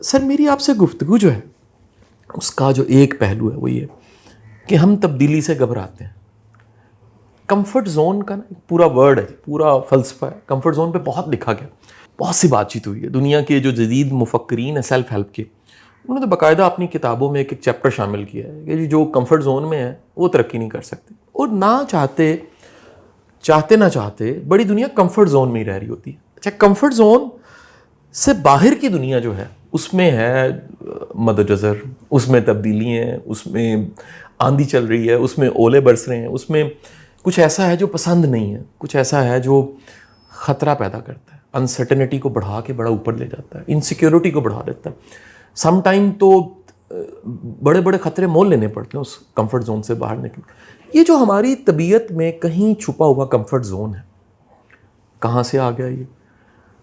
Sir मेरी आपसे गुफ्तगू जो है उसका जो एक पहलू है वो ये कि हम तब्दीली से घबराते हैं। कंफर्ट जोन का ना पूरा वर्ड है, पूरा फ़लसफ़ा है। कंफर्ट जोन पे बहुत लिखा गया, बहुत सी बातचीत हुई है। दुनिया के जो जदीद मुफक्करीन है सेल्फ हेल्प के, उन्होंने तो बाकायदा अपनी किताबों में एक एक चैप्टर शामिल किया है कि जो कंफर्ट जोन में है वो तरक्की नहीं कर सकते, और ना चाहते ना चाहते बड़ी दुनिया कंफर्ट जोन में ही रह रही होती है। अच्छा, कंफर्ट जोन से बाहर की दुनिया जो है उसमें है मदजर, उसमें तब्दीली हैं, उसमें आंधी चल रही है, उसमें ओले बरस रहे हैं, उसमें कुछ ऐसा है जो पसंद नहीं है, कुछ ऐसा है जो ख़तरा पैदा करता है, अनसर्टेनिटी को बढ़ा के बड़ा ऊपर ले जाता है, इनसिक्योरिटी को बढ़ा देता है। सम टाइम तो बड़े बड़े ख़तरे मोल लेने पड़ते हैं उस कंफर्ट जोन से बाहर निकल। ये जो हमारी तबीयत में कहीं छुपा हुआ कंफर्ट जोन है, कहाँ से आ गया ये,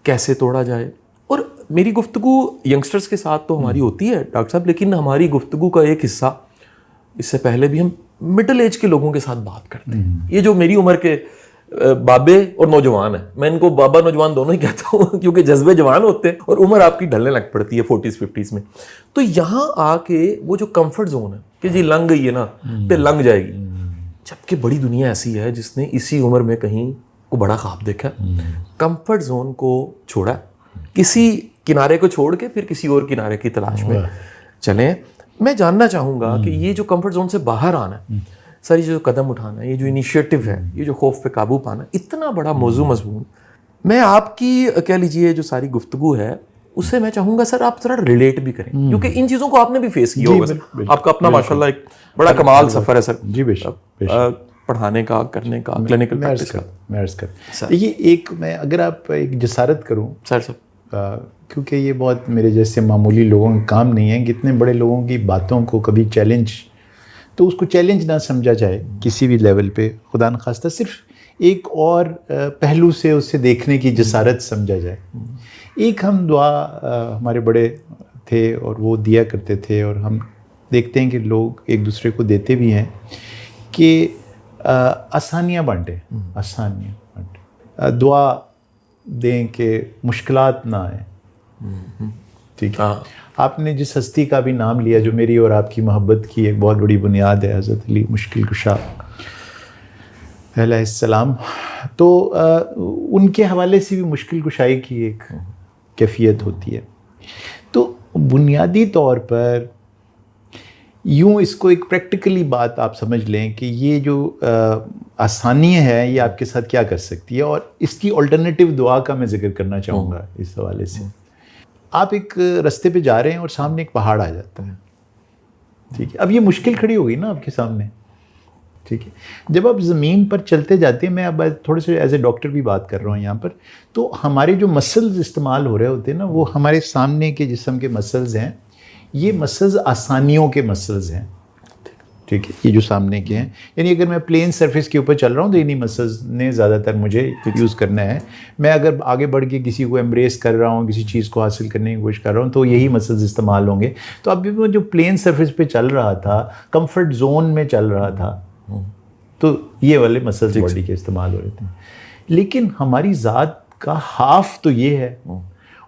कैसे तोड़ा जाए? और मेरी गुफ्तगू यंगस्टर्स के साथ तो हमारी होती है डॉक्टर साहब, लेकिन हमारी गुफ्तगू का एक हिस्सा इससे पहले भी हम मिडिल एज के लोगों के साथ बात करते हैं। ये जो मेरी उम्र के बाबे और नौजवान है, मैं इनको बाबा नौजवान दोनों ही कहता हूँ क्योंकि जज्बे जवान होते हैं और उम्र आपकी ढलने लग पड़ती है 40s 50s में। तो यहाँ आके वो जो कंफर्ट जोन है कि जी लंघ गई है ना तो लंघ जाएगी, जबकि बड़ी दुनिया ऐसी है जिसने इसी उम्र में कहीं को बड़ा ख्वाब देखा, कंफर्ट जोन को छोड़ा, किसी किनारे को छोड़ के फिर किसी और किनारे की तलाश में चलें। मैं जानना चाहूँगा कि ये जो कंफर्ट जोन से बाहर आना है सर, ये जो कदम उठाना है, ये जो इनिशिएटिव है, ये जो खौफ पे काबू पाना, इतना बड़ा मौजू मजमून, मैं आपकी कह लीजिए जो सारी गुफ्तगू है उससे मैं चाहूँगा सर आप थोड़ा रिलेट भी करें, क्योंकि इन चीज़ों को आपने भी फेस किया होगा सर। आपका अपना माशाल्लाह एक बड़ा कमाल सफ़र है सर जी, बेशक पढ़ाने का, करने का, क्लिनिकल प्रैक्टिस का। ये एक मैं अगर आप एक जसारत करूँ सर क्योंकि ये बहुत मेरे जैसे मामूली लोगों का काम नहीं है कि इतने बड़े लोगों की बातों को कभी चैलेंज, तो उसको चैलेंज ना समझा जाए किसी भी लेवल पे, खुदा न खास्ता सिर्फ एक और पहलू से उसे देखने की जसारत समझा जाए। एक हम दुआ हमारे बड़े थे और वो दिया करते थे, और हम देखते हैं कि लोग एक दूसरे को देते भी हैं कि आसानियाँ बांटें, आसानियाँ बांटें, दुआ दें कि मुश्किलात ना आए। ठीक है, आपने जिस हस्ती का भी नाम लिया जो मेरी और आपकी मोहब्बत की एक बहुत बड़ी बुनियाद है, हज़रत अली मुश्किल कुशा अलैहिस्सलाम, तो उनके हवाले से भी मुश्किल कुशाई की एक कैफियत होती है। तो बुनियादी तौर पर यूँ इसको एक प्रैक्टिकली बात आप समझ लें कि ये जो आसानी है ये आपके साथ क्या कर सकती है, और इसकी अल्टरनेटिव दुआ का मैं जिक्र करना चाहूँगा इस हवाले से। आप एक रास्ते पे जा रहे हैं और सामने एक पहाड़ आ जाता है, ठीक है, अब ये मुश्किल खड़ी हो गई ना आपके सामने, ठीक है। जब आप ज़मीन पर चलते जाते हैं, मैं अब थोड़े से एज ए डॉक्टर भी बात कर रहा हूँ यहाँ पर, तो हमारे जो मसल्स इस्तेमाल हो रहे होते हैं ना, वो हमारे सामने के जिस्म के मसल्स हैं, ये मसल्स आसानियों के मसल्स हैं, ठीक है, ये जो सामने के हैं। यानी अगर मैं प्लेन सरफेस के ऊपर चल रहा हूँ तो इन्हीं मसल्स ने ज़्यादातर मुझे यूज़ करना है। मैं अगर आगे बढ़ के किसी को एम्ब्रेस कर रहा हूँ, किसी चीज़ को हासिल करने की कोशिश कर रहा हूँ, तो यही मसल्स इस्तेमाल होंगे। तो अभी मैं जो प्लेन सरफेस पे चल रहा था, कंफर्ट जोन में चल रहा था, तो ये वाले मसल्स बॉडी के इस्तेमाल हो रहे थे। लेकिन हमारी ज़ात का हाफ तो ये है,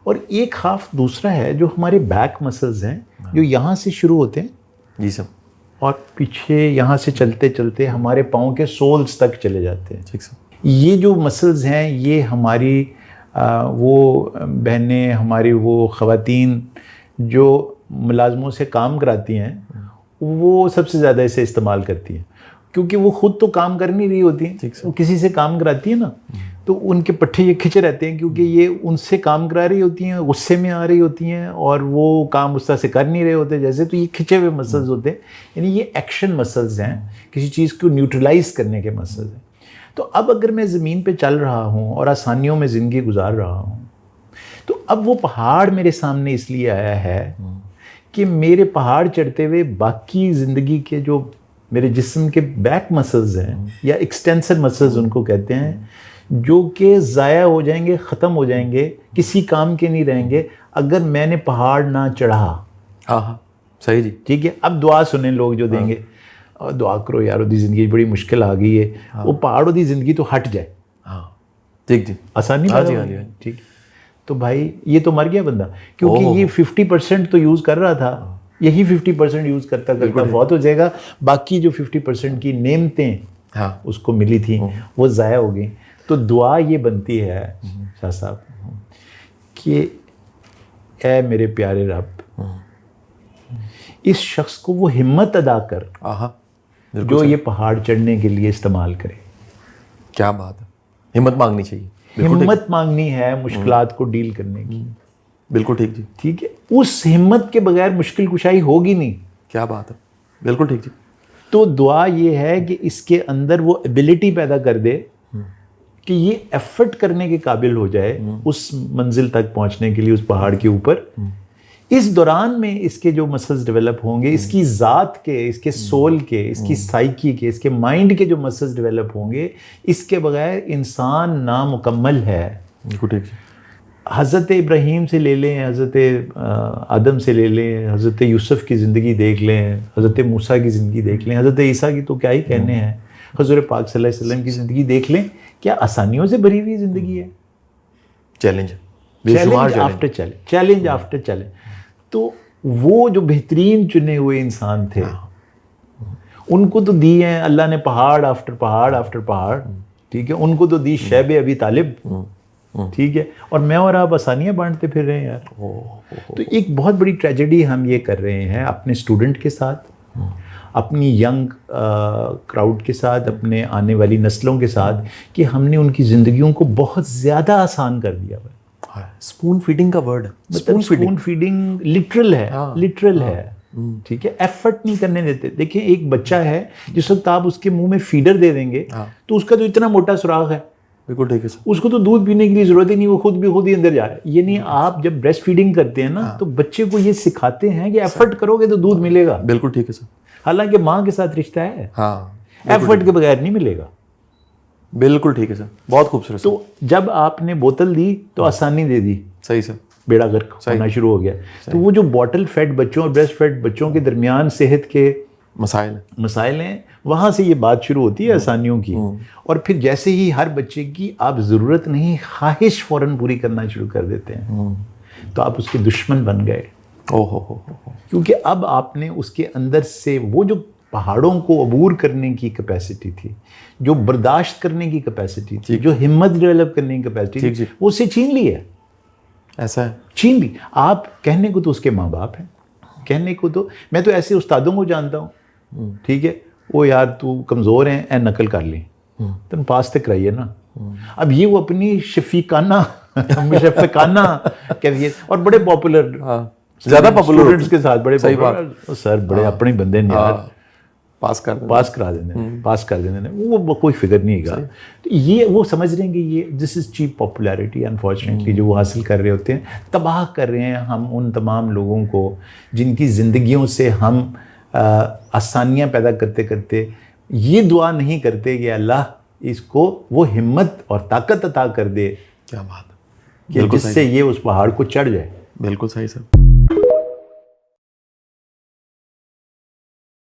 और एक हाफ दूसरा है जो हमारे बैक मसल्स हैं, जो यहाँ से शुरू होते हैं जी सब, और पीछे यहाँ से चलते चलते हमारे पाँव के सोल्स तक चले जाते हैं। ठीक सर, ये जो मसल्स हैं ये हमारी वो बहनें, हमारी वो ख़वातीन जो मुलाजमों से काम कराती हैं, वो सबसे ज़्यादा इसे इस्तेमाल करती हैं, क्योंकि वो ख़ुद तो काम कर नहीं रही होती हैं, वो किसी से काम कराती है ना, तो उनके पट्टे ये खिंचे रहते हैं, क्योंकि ये उनसे काम करा रही होती हैं, गुस्से में आ रही होती हैं, और वो काम उस तरह से कर नहीं रहे होते जैसे, तो ये खिंचे हुए मसल्स होते हैं। यानी ये एक्शन मसल्स हैं, किसी चीज़ को न्यूट्रलाइज करने के मसल्स हैं। तो अब अगर मैं ज़मीन पे चल रहा हूँ और आसानियों में ज़िंदगी गुजार रहा हूँ, तो अब वो पहाड़ मेरे सामने इसलिए आया है कि मेरे पहाड़ चढ़ते हुए बाकी ज़िंदगी के जो मेरे जिस्म के बैक मसल्स हैं, या एक्सटेंसर मसल्स उनको कहते हैं, जो कि ज़ाया हो जाएंगे, ख़त्म हो जाएंगे, किसी काम के नहीं रहेंगे अगर मैंने पहाड़ ना चढ़ा। हाँ सही जी, ठीक है। अब दुआ सुने लोग जो देंगे, और दुआ करो यार ओदी ज़िंदगी बड़ी मुश्किल आ गई है, वो पहाड़ों की ज़िंदगी तो हट जाए। हाँ ठीक जी, आसानी, हाँ जी, ठीक। तो भाई ये तो मर गया बंदा, क्योंकि ये 50% तो यूज़ कर रहा था, यही 50% यूज़ करता करता बहुत हो जाएगा, बाकी जो 50% की नेमतें हाँ उसको मिली थी वो ज़ाया हो गई। तो दुआ ये बनती है शाह साहब कि ऐ मेरे प्यारे रब, इस शख्स को वो हिम्मत अदा कर जो ये पहाड़ चढ़ने के लिए इस्तेमाल करे। क्या बात है, हिम्मत मांगनी चाहिए, हिम्मत मांगनी है मुश्किलात को डील करने की। बिल्कुल ठीक जी। ठीक है, उस हिम्मत के बगैर मुश्किल कुशाई होगी नहीं। क्या बात है, बिल्कुल ठीक जी। तो दुआ ये है कि इसके अंदर वो एबिलिटी पैदा कर दे कि ये एफर्ट करने के काबिल हो जाए उस मंजिल तक पहुंचने के लिए, उस पहाड़ के ऊपर। इस दौरान में इसके जो मसल्स डेवलप होंगे, इसकी ज़ात के, इसके सोल के, इसकी साइकी के, इसके माइंड के जो मसल्स डेवलप होंगे, इसके बगैर इंसान नामुकम्मल है। बिल्कुल ठीक जी। हज़रत इब्राहीम से ले लें, हज़रत आदम से ले लें, हज़रत यूसुफ की ज़िंदगी देख लें, हज़रत मूसा की ज़िंदगी देख लें, हज़रत ईसा की तो क्या ही कहने हैं, हुज़ूर पाक सल्लल्लाहु अलैहि वसल्लम की ज़िंदगी देख लें, क्या आसानियों से भरी हुई ज़िंदगी है। Challenge after challenge, challenge after challenge. तो वो जो बेहतरीन चुने हुए इंसान थे, उनको तो दी हैं अल्लाह ने पहाड़ आफ्टर पहाड़ आफ्टर पहाड़, ठीक है, उनको तो दी शैब अबी तालिब, ठीक है, और मैं और आप आसानियाँ बांटते फिर रहे हैं यार। तो एक बहुत बड़ी ट्रेजेडी हम ये कर रहे हैं अपने स्टूडेंट के साथ, अपनी यंग क्राउड के साथ, अपने आने वाली नस्लों के साथ, कि हमने उनकी ज़िंदगियों को बहुत ज़्यादा आसान कर दिया है। स्पून फीडिंग का वर्ड है, स्पून फीडिंग लिटरल है, लिटरल है, ठीक है, एफर्ट नहीं करने देते। देखिए एक बच्चा है, जिस वक्त आप उसके मुंह में फीडर दे देंगे तो उसका तो इतना मोटा सुराख है, बिल्कुल ठीक है सर, उसको तो दूध पीने की जरूरत ही नहीं, वो खुद ही अंदर जा रहा है। ये नहीं, आप जब ब्रेस्ट फीडिंग करते हैं ना, तो बच्चे को ये सिखाते हैं कि एफर्ट करोगे तो दूध मिलेगा। बिल्कुल ठीक है सर। हालांकि माँ के साथ रिश्ता है, हाँ, एफर्ट के बगैर नहीं मिलेगा। बिल्कुल ठीक है सर, बहुत खूबसूरत। तो जब आपने बोतल दी तो आसानी दे दी, सही सर, बेड़ा गर्क होना शुरू हो गया। तो वो जो बॉटल फेड बच्चों और ब्रेस्ट फेड बच्चों के दरमियान सेहत के मसाइल हैं, वहाँ से ये बात शुरू होती है आसानियों की। और फिर जैसे ही हर बच्चे की आप ज़रूरत नहीं ख्वाहिश फ़ौरन पूरी करना शुरू कर देते हैं, तो आप उसके दुश्मन बन गए। ओहो, क्योंकि अब आपने उसके अंदर से वो जो पहाड़ों को अबूर करने की कैपेसिटी थी, जो बर्दाश्त करने की कैपेसिटी थी, जो हिम्मत डेवलप करने की कैपेसिटी थी, वो उससे छीन ली है। ऐसा है, छीन ली। आप कहने को तो उसके माँ बाप हैं, कहने को तो मैं तो ऐसे उस्तादों को जानता हूँ, ठीक है, वो यार तू कमज़ोर है, ए नकल कर ली, तुम पास तक कराइए ना। अब ये वो अपनी शफीकाना मुशफ़क़ाना कैफियत, और बड़े पॉपुलर, ज़्यादा पॉपुलर स्टूडेंट्स के साथ बड़े सही बात सर, बड़े अपने बंदे नहीं यार, पास करा देने वो कोई फिक्र नहीं है। तो ये वो समझ रहे हैं कि ये this is cheap popularity, unfortunately जो वो हासिल कर रहे होते हैं, तबाह कर रहे हैं हम उन तमाम लोगों को जिनकी ज़िंदगियों से हम आसानियाँ पैदा करते करते ये दुआ नहीं करते कि अल्लाह इसको वो हिम्मत और ताकत अता कर दे, क्या बात कि जिससे ये उस पहाड़ को चढ़ जाए। बिल्कुल सही सर।